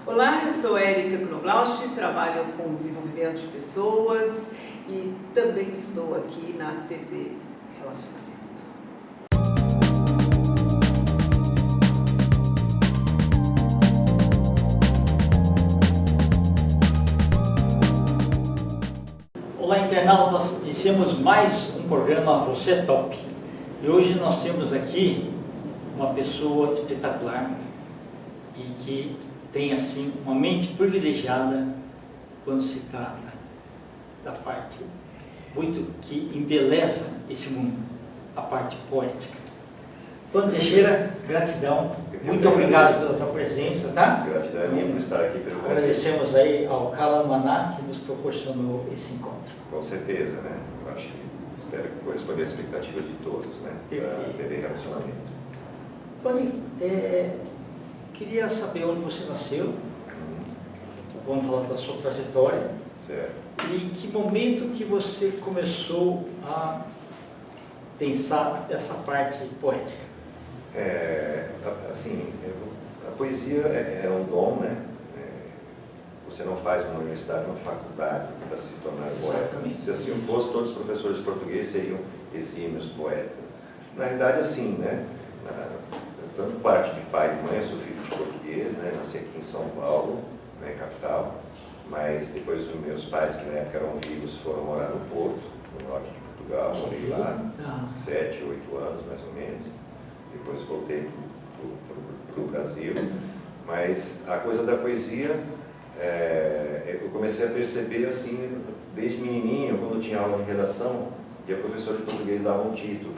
Olá, eu sou Érica Knoblauch, trabalho com desenvolvimento de pessoas e também estou aqui na TV Relacionamento. Olá, internautas, nós iniciamos mais um programa Você é Top. E hoje nós temos aqui uma pessoa espetacular e que tem assim uma mente privilegiada quando se trata da parte muito que embeleza esse mundo, a parte poética. Antônio Teixeira, gratidão, muito obrigado pela tua presença, tá? Gratidão é minha por estar aqui pelo convite. Agradecemos aí ao Kalan Maná que nos proporcionou esse encontro. Com certeza, né? Eu acho que espero corresponder à expectativa de todos, né? Da TV Relacionamento. Tony, queria saber onde você nasceu, vamos falar da sua trajetória, Certo. e que momento que você começou a pensar essa parte poética. Assim, a poesia é um dom, né? Você não faz uma universidade, uma faculdade para se tornar poeta. Exatamente. Se assim fosse, todos os professores de português seriam exímios poetas. Na realidade, assim, né? Tanto parte de pai e mãe, eu sou filho de português, né? Nasci aqui em São Paulo, né? Capital, mas depois os meus pais, que na época eram vivos, foram morar no Porto, no norte de Portugal. Morei lá 7, 8 anos, mais ou menos. Depois voltei para o Brasil. Mas a coisa da poesia, eu comecei a perceber assim, desde menininho, quando eu tinha aula de redação, e a professora de português dava um título.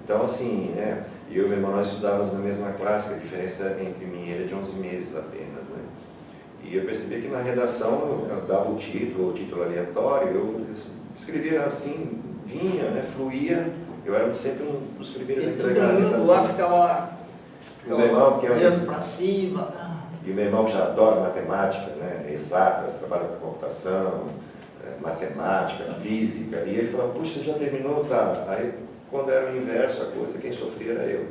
Então, assim, né, eu e meu irmão, nós estudávamos na mesma classe, a diferença entre mim e ele é de 11 meses apenas, né? E eu percebi que na redação eu dava o título aleatório, eu escrevia assim, vinha, né, fluía, eu era sempre um dos primeiros a entregar a redação. Lá ficava o meu irmão, que é olhando para cima. E o meu irmão já adora matemática, né, exatas, trabalha com computação, matemática, física, e ele falou, puxa, você já terminou? Tá. Aí, quando era o inverso a coisa, quem sofria era eu.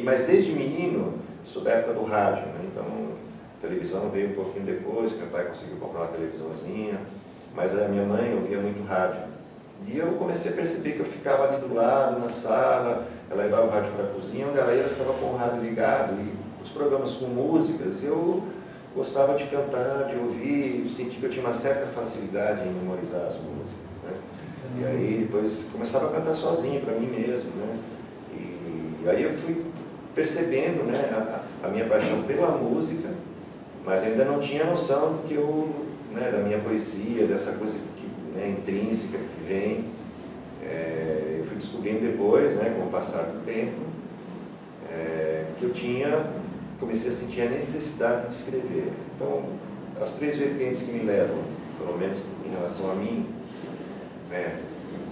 Mas desde menino, sou da época do rádio, né? Então a televisão veio um pouquinho depois, meu pai conseguiu comprar uma televisãozinha, mas a minha mãe ouvia muito rádio. E eu comecei a perceber que eu ficava ali do lado, na sala, ela levava o rádio para a cozinha, onde ela ia, ficava com o rádio ligado, e os programas com músicas, e eu gostava de cantar, de ouvir, senti que eu tinha uma certa facilidade em memorizar as músicas, né? E aí depois começava a cantar sozinho, para mim mesmo, né? E aí eu fui percebendo, né, a minha paixão pela música, mas ainda não tinha noção do que né, da minha poesia, dessa coisa que, né, intrínseca que vem. Eu fui descobrindo depois, né, com o passar do tempo, que eu comecei a sentir a necessidade de escrever. Então, as 3 vertentes que me levam, pelo menos em relação a mim, né,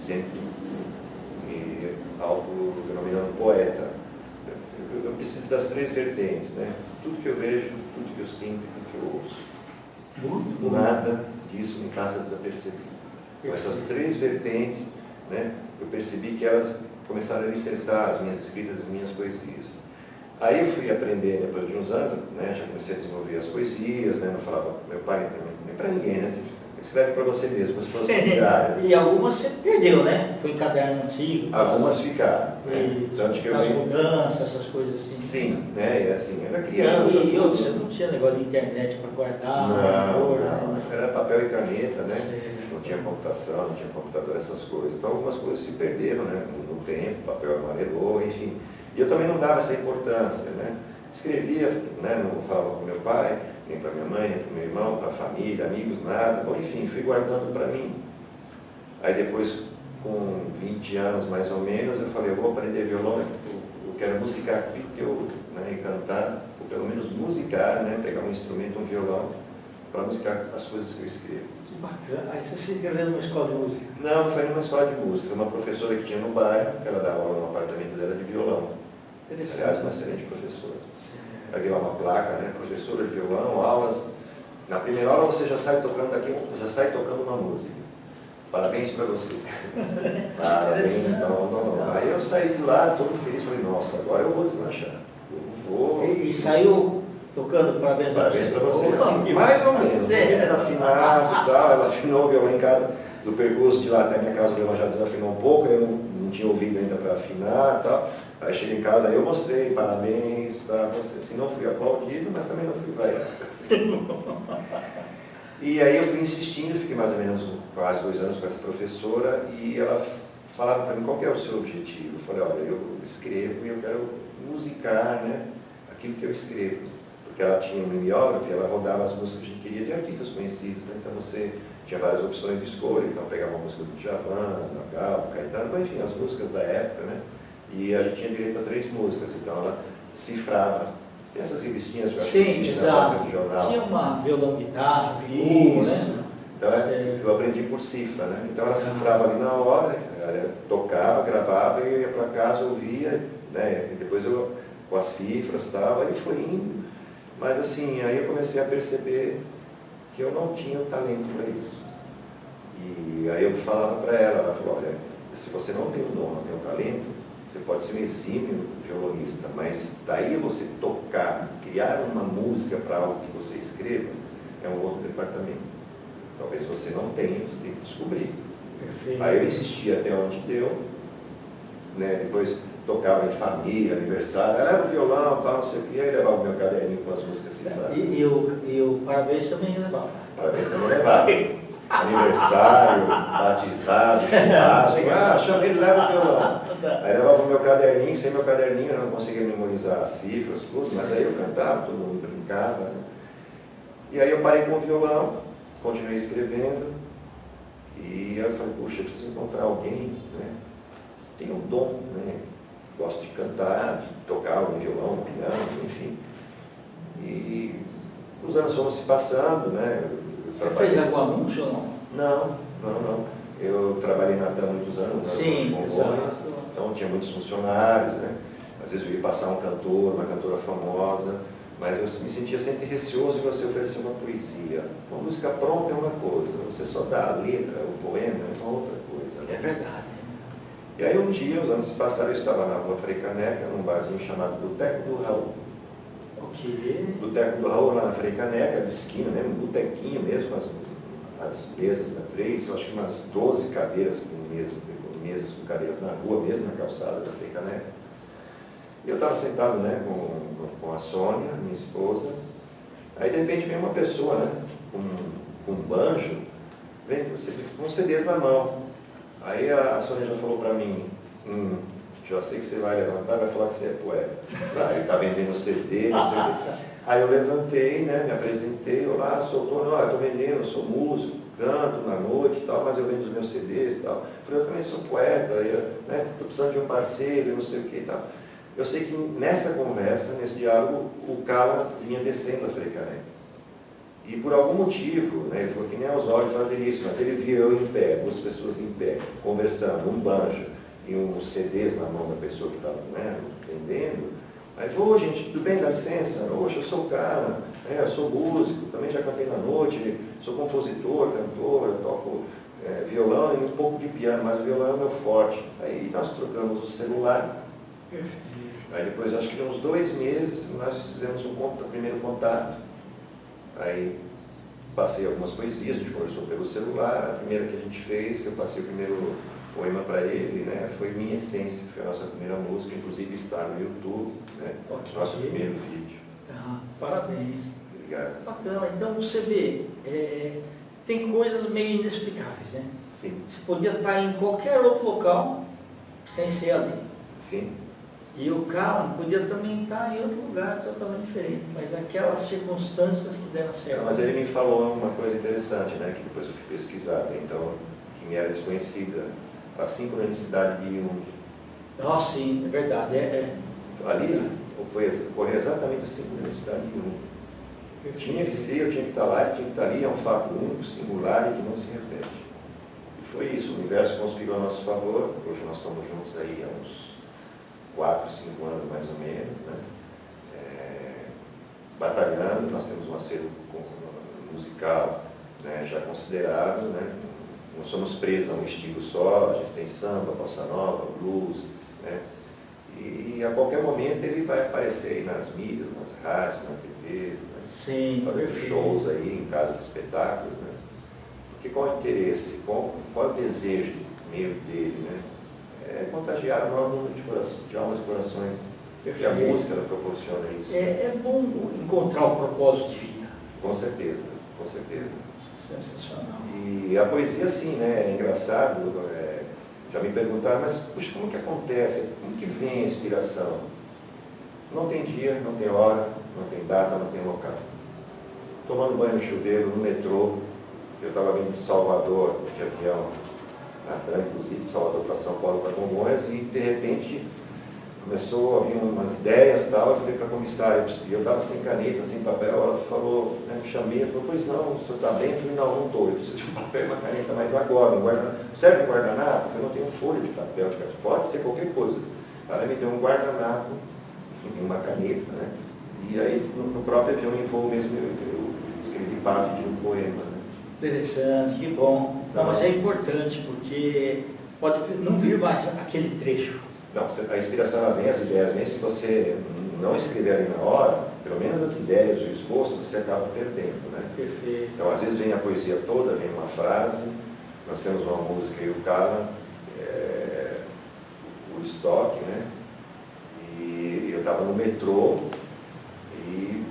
sempre me autodenominando poeta. Eu preciso das 3 vertentes, né? Tudo que eu vejo, tudo que eu sinto, tudo que eu ouço. Nada disso me passa desapercebido. Com essas 3 vertentes, né, eu percebi que elas começaram a alicerçar as minhas escritas, as minhas poesias. Aí eu fui aprender, depois de uns anos, né, já comecei a desenvolver as poesias, né, não falava para meu pai nem para ninguém, né? Você escreve para você mesmo, as suas diárias. E algumas você perdeu, né? Foi em caderno antigo. Algumas ficaram. Né? Tanto que as mudanças, essas coisas assim. Sim, né? E assim, eu era criança. E você não tinha negócio de internet para guardar? Não, né? Era papel e caneta, né? Sim. Não tinha computação, não tinha computador, essas coisas. Então algumas coisas se perderam, né? No tempo, o papel amarelou, enfim. E eu também não dava essa importância, né? Escrevia, né? Não falava com meu pai, nem para minha mãe, nem para meu irmão, para a família, amigos, nada. Bom, enfim, fui guardando para mim. Aí depois, com 20 anos mais ou menos, eu falei, eu vou aprender violão, eu quero musicar aquilo que eu, né, e cantar, ou pelo menos musicar, né? Pegar um instrumento, um violão, para musicar as coisas que eu escrevo. Que bacana. Aí você se inscreveu numa escola de música? Não, foi numa escola de música. Foi uma professora que tinha no bairro, que ela dava aula no apartamento dela de violão. Aliás, uma excelente professora. Peguei lá uma placa, né? Professora de violão, aulas. Na primeira aula você já sai tocando uma música. Parabéns para você. Parabéns, não. Aí eu saí de lá todo feliz, falei, nossa, agora eu vou deslanchar. Eu vou. E saiu tocando parabéns. Parabéns para você. Opa, Assim, que mais ou menos, Sim. desafinado e tal. Ela afinou o violão em casa, do percurso de lá até minha casa, o violão já desafinou um pouco, eu não tinha ouvido ainda para afinar e tal. Aí cheguei em casa, aí eu mostrei parabéns para você. Assim, não fui aplaudido, mas também não fui vaiado. E aí eu fui insistindo, fiquei mais ou menos quase 2 anos com essa professora e ela falava para mim qual que é o seu objetivo. Eu falei, olha, eu escrevo e eu quero musicar, né, aquilo que eu escrevo. Porque ela tinha um mimeógrafo e ela rodava as músicas que a gente queria de artistas conhecidos, né? Então você tinha várias opções de escolha, então pegava uma música do Djavan, da Gal, Caetano, enfim, as músicas da época, né? E a gente tinha direito a 3 músicas, então ela cifrava. Tem essas revistinhas que eu acho que existe na banca do jornal. Tinha uma violão, guitarra, violão, né? Então eu aprendi por cifra, né? Então ela cifrava ali na hora, ela tocava, gravava e eu ia para casa, ouvia, né? E depois eu com as cifras e tal, aí foi indo. Mas assim, aí eu comecei a perceber que eu não tinha o talento para isso. E aí eu falava para ela falou, olha, se você não tem o dom, não tem o talento, você pode ser um exímio violonista, mas daí você tocar, criar uma música para algo que você escreva, é um outro departamento. Talvez você não tenha, você tem que descobrir. Perfeito. Aí eu insisti até onde deu, né? Depois tocava em família, aniversário, leva o violão, tal, não sei o que, aí levava o meu caderninho com as músicas cifradas. E o parabéns também levava. Parabéns também levava. Aniversário, batizado, churrasco, chamei ele, leva o violão. Aí levava o meu caderninho, sem meu caderninho eu não conseguia memorizar as cifras, tudo, mas aí eu cantava, todo mundo brincava. Né? E aí eu parei com o violão, continuei escrevendo, e aí eu falei, puxa, eu preciso encontrar alguém, né? Tem um dom, né? Gosto de cantar, de tocar um violão, um piano, enfim. E os anos foram se passando, né? Você fez algum anúncio ou não? Não. Eu trabalhei na TAM há muitos anos, Sim, exato. Então tinha muitos funcionários, né? Às vezes eu ia passar um cantor, uma cantora famosa, mas eu me sentia sempre receoso de você oferecer uma poesia. Uma música pronta é uma coisa, você só dá a letra, o poema é uma outra coisa. Né? É verdade. E aí um dia, os anos se passaram, eu estava na rua Frei Caneca, num barzinho chamado Boteco do Raul. Ok. Boteco do Raul, lá na Frei Caneca, de esquina, né? Um botequinho mesmo, as mesas, né? 3, acho que umas 12 cadeiras mesas com cadeiras na rua mesmo, na calçada da Frei Caneca. E eu estava sentado, né, com a Sônia, minha esposa. Aí de repente vem uma pessoa, né, com um banjo, vem com CDs na mão. Aí a Sônia já falou para mim, já sei que você vai levantar, vai falar que você é poeta. Ele está vendendo CD, não sei o quê. Aí eu levantei, né, me apresentei, olá, sou Tony, eu estou vendendo, eu sou músico, canto na noite e tal, mas eu vendo os meus CDs e tal. Falei, eu também sou poeta, estou precisando de um parceiro, não sei o que e tal. Eu sei que nessa conversa, nesse diálogo, o cara vinha descendo a Frei Caneca. E por algum motivo, né, ele falou que nem aos olhos fazer isso, mas ele viu eu em pé, 2 pessoas em pé, conversando, um banjo e uns CDs na mão da pessoa que estava, né, entendendo. Aí ele falou, gente, tudo bem, dá licença? Oxe, eu sou o cara, eu sou músico, também já cantei na noite, sou compositor, cantor, eu toco violão e um pouco de piano, mas o violão é o meu forte. Aí nós trocamos o celular. Aí depois, acho que de uns 2 meses, nós fizemos o primeiro contato. Aí passei algumas poesias, a gente conversou pelo celular. A primeira que a gente fez, que eu passei o primeiro poema para ele, né, foi Minha Essência, que foi a nossa primeira música, inclusive está no YouTube, né, nosso primeiro vídeo. Parabéns. Obrigado. Bacana. Então você vê, tem coisas meio inexplicáveis, né? Sim. Você podia estar em qualquer outro local sem ser ali. Sim. E o cara podia também estar em outro lugar totalmente diferente, mas aquelas circunstâncias que deram certo. Mas ele me falou uma coisa interessante, né, que depois eu fui pesquisar, até então, que me era desconhecida, a sincronicidade de Jung. Nossa, sim, é verdade. Ali ocorreu exatamente a sincronicidade de Jung. Tinha que ser, eu tinha que estar lá, ele tinha que estar ali, é um fato único, singular e que não se repete. E foi isso, o universo conspirou a nosso favor, hoje nós estamos juntos aí há uns 4, 5 anos mais ou menos, né? Batalhando, nós temos um acervo musical, né, já considerável, né? Não somos presos a um estilo só, a gente tem samba, bossa nova, blues, né? E a qualquer momento ele vai aparecer aí nas mídias, nas rádios, na TV, né? Sim, Fazendo perfeito. shows aí em casa de espetáculos, né? Porque qual é o interesse, qual é o desejo meio dele, né? É contagiar o maior número de almas e corações. E a música ela proporciona isso. É bom encontrar o propósito de vida. Com certeza, com certeza. Sensacional. E a poesia, assim, né? É engraçado. Já me perguntaram, mas puxa, como que acontece? Como que vem a inspiração? Não tem dia, não tem hora, não tem data, não tem local. Tomando banho no chuveiro, no metrô. Eu estava vindo de Salvador, de avião, Natan, inclusive, de Salvador para São Paulo, para Congonhas, e de repente começou a vir umas ideias e tal. Eu falei para a comissária, e eu estava sem caneta, sem papel. Ela falou, né, me chamei, ela falou, pois não, o senhor está bem? Eu falei, não estou, eu preciso de um papel e uma caneta, mas agora, serve um guardanapo? Porque eu não tenho folha de papel, pode ser qualquer coisa. Ela me deu um guardanapo e uma caneta, né? E aí, no próprio avião em voo mesmo, eu escrevi parte de um poema, né? Interessante, que bom. Não, mas é importante, porque pode não vir mais aquele trecho. Não, a inspiração ela vem, as ideias vêm, se você não escrever ali na hora, pelo menos as ideias, o esboço, você acaba perdendo, né? Perfeito. Então, às vezes vem a poesia toda, vem uma frase, nós temos uma música aí, o Cala, o Woodstock, né? E eu estava no metrô, e,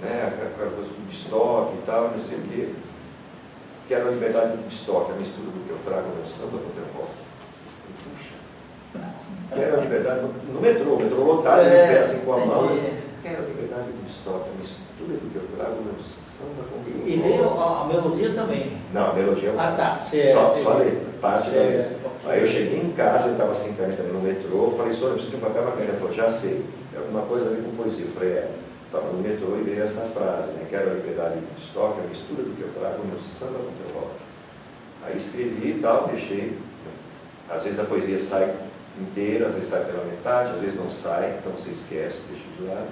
né, aquela coisa do Woodstock e tal, não sei o quê. Quero a liberdade do Woodstock, a mistura do que eu trago no samba com o teu rock. Puxa. Quero a liberdade no metrô, o metrô lotado, ele assim com a mão. Quero a liberdade do Woodstock, a mistura do que eu trago no samba com o teu rock. E veio a melodia também. Não, a melodia é tá, certo. só a letra, parte da letra. Okay. Aí eu cheguei em casa, eu estava sem caneta no metrô, eu falei, senhor, eu preciso de um papel e uma caneta. Ele falou, já sei, é alguma coisa a ver com poesia. Eu falei, estava no metrô e veio essa frase, né? Quero a liberdade do Woodstock, a mistura do que eu trago no samba com o teu rock. Aí escrevi e tal, deixei. Às vezes a poesia sai inteira, às vezes sai pela metade, às vezes não sai, então você esquece, deixa de lado.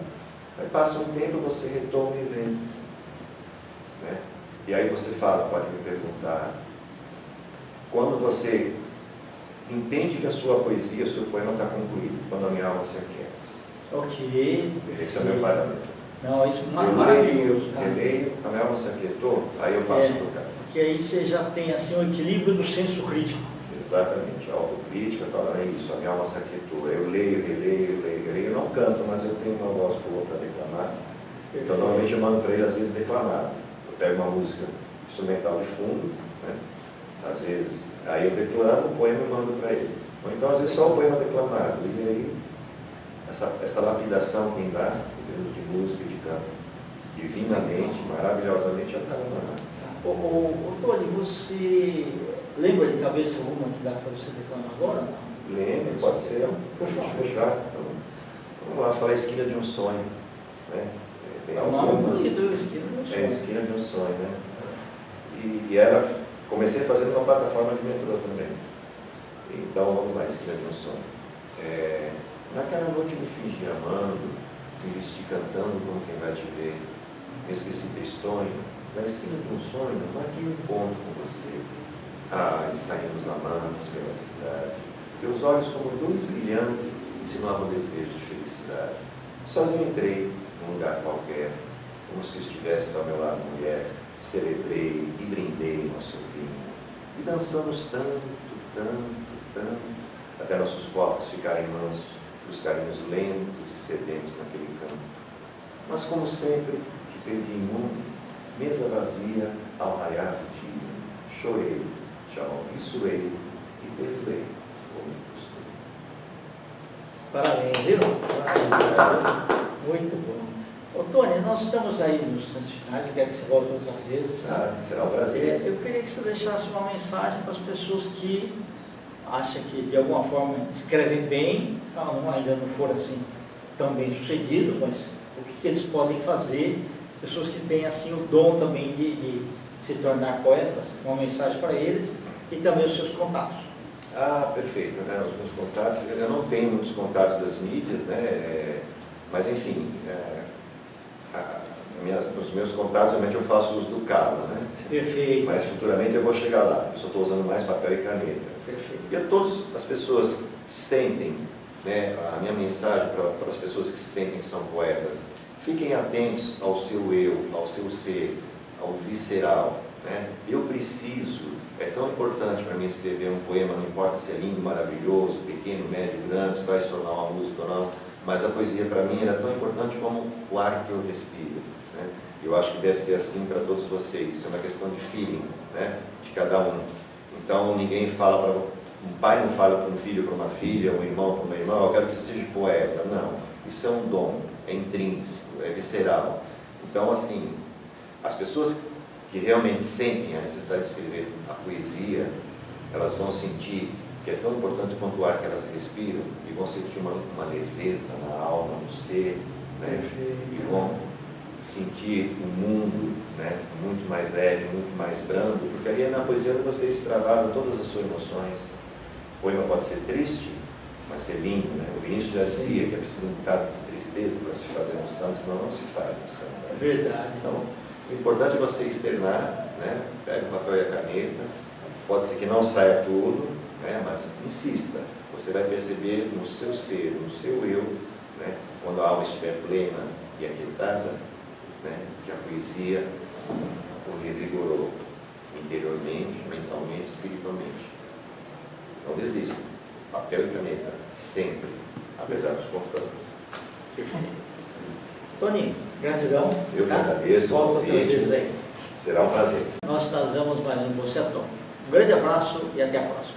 Aí passa um tempo, você retoma e vem. Né? E aí você fala, pode me perguntar, quando você entende que a sua poesia, o seu poema está concluído, quando a minha alma se aquieta. Ok. Esse é o meu parâmetro. Não, isso é Eu maravilhoso. leio, a minha alma se aquietou, aí eu passo para o cara. Porque aí você já tem assim o equilíbrio do senso crítico. Exatamente, a autocrítica, é isso, a minha alma se aquietou. Eu leio, releio, eu não canto, mas eu tenho uma voz boa para declamar. Então, normalmente eu mando para ele, às vezes, declamar. Eu pego uma música instrumental de fundo, né? Às vezes, aí eu declamo o poema e mando para ele. Ou então, às vezes, só o poema declamado. E aí, essa lapidação quem dá, em termos de música e de canto, divinamente, maravilhosamente, é o cara normal. Ô Tony, você lembra de cabeça alguma que dá para você declamar agora? Lembra, pode ser. Por favor. Fechar. Então, vamos lá, falar Esquina de um Sonho. Né? Tem É um nome algumas... bonito, Esquina de um Sonho. Esquina de um Sonho, né? E ela, comecei fazendo uma plataforma de metrô também. Então, vamos lá, Esquina de um Sonho. Naquela noite me fingi amando, me vesti cantando como quem vai te ver. Me esqueci tristonho, na esquina de um sonho, marquei um encontro com você. E saímos amantes pela cidade. Teus olhos como luz brilhantes insinuavam o desejo de felicidade. Sozinho entrei num lugar qualquer, como se estivesse ao meu lado mulher. Celebrei e brindei nosso vinho. E dançamos tanto, até nossos corpos ficarem mansos, os carinhos lentos e sedentos naquele canto. Mas como sempre, te perdi imundo, mesa vazia ao raiar do dia. Chorei, te amaldiçoei e perdoei como costume. Parabéns, viu? Muito bom. Ô Tony, nós estamos aí no Santificado, quero que você volte outras vezes. Será um prazer. Eu queria que você deixasse uma mensagem para as pessoas que acham que de alguma forma escrevem bem, ainda não foram assim tão bem sucedidos, mas o que eles podem fazer, pessoas que têm assim o dom também de se tornar poetas, uma mensagem para eles e também os seus contatos. Perfeito, né? Os meus contatos, eu não tenho muitos contatos das mídias, né? Mas enfim, os meus contatos, realmente eu faço uso do Cala, né? Perfeito. Mas futuramente eu vou chegar lá, eu só estou usando mais papel e caneta. Perfeito. E a todas as pessoas que sentem né, a minha mensagem para as pessoas que se sentem que são poetas: fiquem atentos ao seu eu, ao seu ser, ao visceral. Né? Eu preciso, é tão importante para mim escrever um poema, não importa se é lindo, maravilhoso, pequeno, médio, grande, se vai se tornar uma música ou não, mas a poesia para mim era tão importante como o ar que eu respiro. Né? Eu acho que deve ser assim para todos vocês, isso é uma questão de feeling, né, de cada um. Então ninguém fala para... Um pai não fala para um filho, para uma filha, um irmão para uma irmã: eu quero que você seja poeta. Não, isso é um dom, é intrínseco, é visceral. Então, assim, as pessoas que realmente sentem a necessidade de escrever a poesia, elas vão sentir que é tão importante quanto o ar que elas respiram, e vão sentir uma leveza na alma, no ser, né? E vão sentir o mundo, né, muito mais leve, muito mais brando, porque ali na poesia você extravasa todas as suas emoções. O poema pode ser triste, mas ser lindo, né? O Vinícius já dizia que é preciso um bocado de tristeza para se fazer um samba, senão não se faz um samba. Né? Verdade. Então, o importante é você externar, né? Pega o papel e a caneta, pode ser que não saia tudo, né? Mas insista, você vai perceber no seu ser, no seu eu, né? Quando a alma estiver plena e aquietada, né? Que a poesia o revigorou interiormente, mentalmente, espiritualmente. Não desista. Papel e caneta, sempre, apesar dos computadores. Toninho, gratidão. Eu que agradeço. Volta outras vezes aí. Será um prazer. Nós trazemos mais um Você é Tom. Um grande abraço e até a próxima.